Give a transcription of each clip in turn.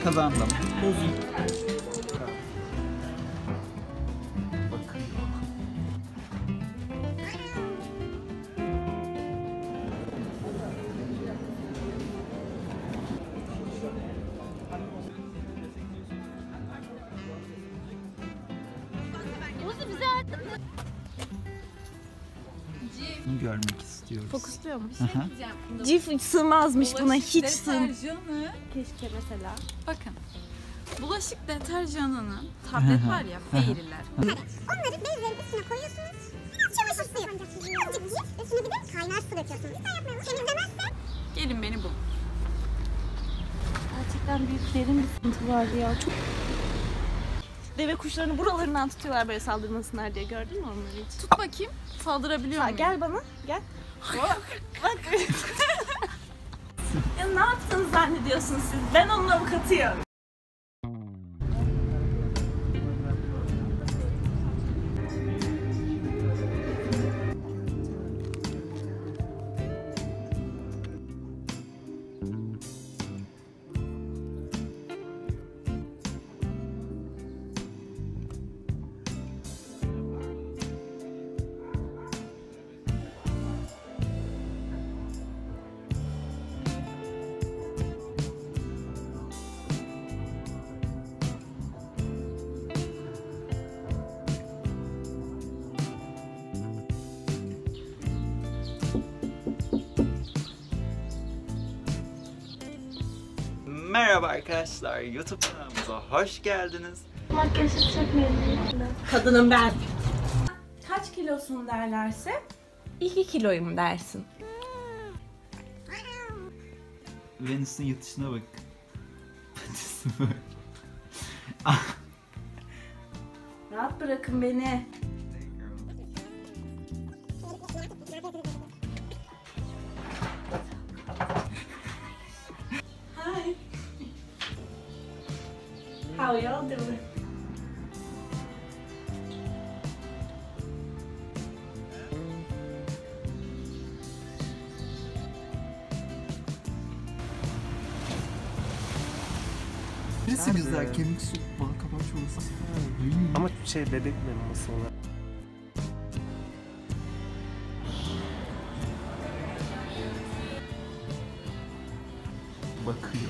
Kazandım. Bunu görmek istiyoruz. Fokusluyormuş. Aha. Cif sığmazmış buna, hiç sığm. Deterjanı. Keşke mesela. Bakın. Bulaşık deterjanının tablet var ya, Fairy'ler. Onları bezlerin üstüne koyuyorsunuz. Çamaşır suyu. Azıcık cif, üstüne bir de kaynar su döküyorsunuz. Lütfen yapmayalım. Temizlemezse Gelin beni bulun. Gerçekten büyük derin bir sıkıntı vardı ya. Çok... Deve kuşlarını buralarından tutuyorlar böyle saldırmasınlar diye, gördün mü onları hiç? Tut bakayım. Saldırabiliyor muyum? Gel bana, gel. Bak. Ya ne yaptığını zannediyorsunuz siz? Ben onun avukatıyım. Merhaba arkadaşlar, YouTube kanalımıza hoş geldiniz. Makyajı çekmeyelim. Kadınım ben. Kaç kilosun derlerse 2 kiloyum dersin. Venüs'ün yatışına bak. Patisi böyle. Rahat bırakın beni. Hi. How y'all doing? Neresi güzel, kemik su, bal kabak çorbası. Ama bebek meması olarak. Bakıyor.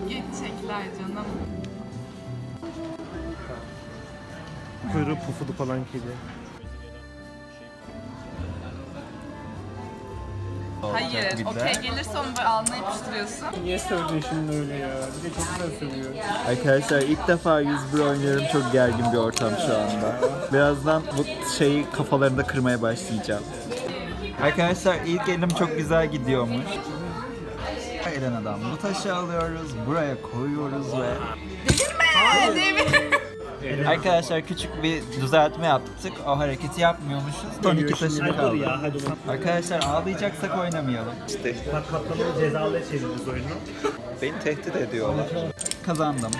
Çok geçecekler canım. Kuyruğu pufuduk olan kedi. Hayır, okey gelirse onu böyle alnına yapıştırıyorsun. Niye söylüyor şimdi öyle ya? Bir de çok güzel söylüyor. Arkadaşlar ilk defa 101 oynuyorum. Çok gergin bir ortam şu anda. Birazdan bu şeyi kafalarında kırmaya başlayacağım. Arkadaşlar ilk elim çok güzel gidiyormuş. Elena'dan bu taşı alıyoruz, buraya koyuyoruz ve... Arkadaşlar küçük bir düzeltme yaptık. O hareketi yapmıyormuşuz. Son iki taşını kaldı. Ya hadi. Arkadaşlar ağlayacaksak oynamayalım. İşte Bak katlanmayı cezalı çeviririz oyunu. beni tehdit ediyorlar. Kazandım.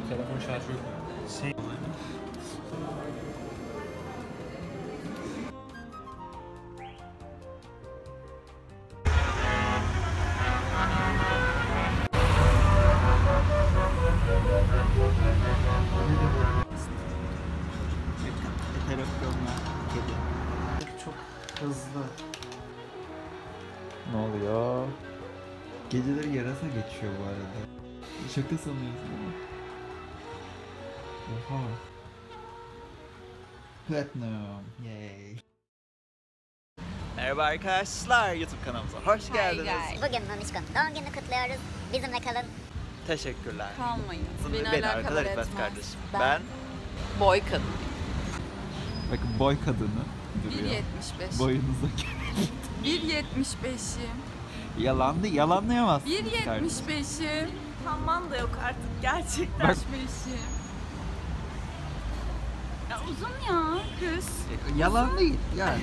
Telefon şarjı yok. Şey... Çok hızlı. Ne oluyor? Geceleri yarasa geçiyor bu arada. Şaka sanıyorsun ama. Oha. Platinum. Yay. Merhaba arkadaşlar, YouTube kanalımıza hoş geldiniz. Bugün Nonişko'nun doğum gününü kutluyoruz. Bizimle kalın. Teşekkürler. Kalmayın. Beni alakadar etmez kardeşim. Ben boy kadın. bakın boy kadını duruyor. 1.75. Boyunuza 1.75'im. yalanlayamazsınız kardeşim. 1.75'im. Tamam da yok artık gerçekten. Bak. 1.75'im. Ya uzun ya kız. Yalan değil yani.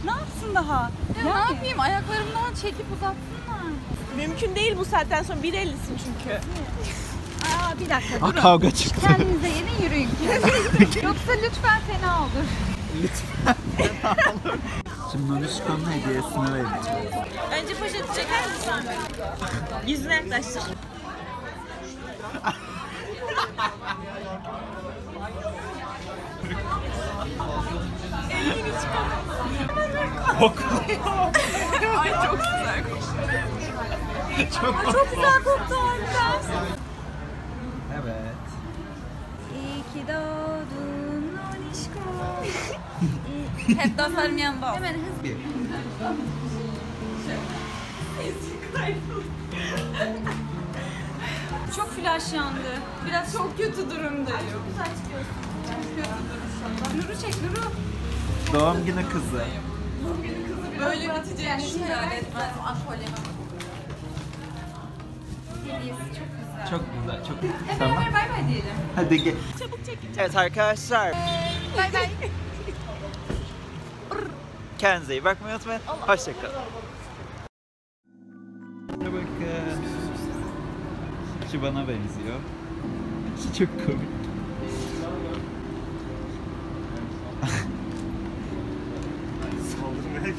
Ne yapsın daha? Ya ne yapayım ayaklarımdan çekip uzatsınlar. Mümkün değil bu saatten sonra 1.50'sin çünkü. Aa bir dakika Ah, kavga çıktı. kendinize yeni yürüyün. Yoksa lütfen fena olur. Şimdi Nonişko'nun hediyesini vereceğiz. Önce poşeti çeker misin? Yüzüne yaklaştır. Ay çok güzel koktu. Çok güzel koktu harbiden. Evet. İyi ki doğdun Nonişko. Hep dostlarım yanında ol. Hemen hızlı. Çok flash yandı. Biraz çok kötü durumdayım. Çok güzel çıkıyorsun. Çok kötü durumda. Nuru çek Nuru. Doğum günü kızı. Böyle biteceğini hiç hayal etmezdim. Atölyeme hediyesi çok güzel. Çok güzel, çok güzel. Hep Tamam. beraber bay bay diyelim. Hadi gel. Evet arkadaşlar. Bay bay. Kendinize iyi bakmayı unutmayın. Hoşçakalın. Bakın. Şu bana benziyor. Şu çok komik. Saldırmaya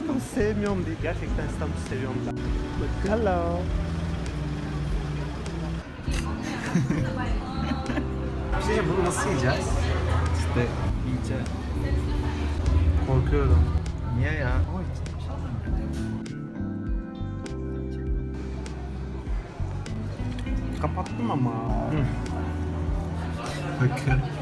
Ama sevmiyorum değil. Gerçekten İstanbul'u seviyorum ben. Look, hello. Bir şey bunu nasıl yiyeceğiz? İşte iyice. Korkuyorum. Niye ya? Kapattım ama. Bakın.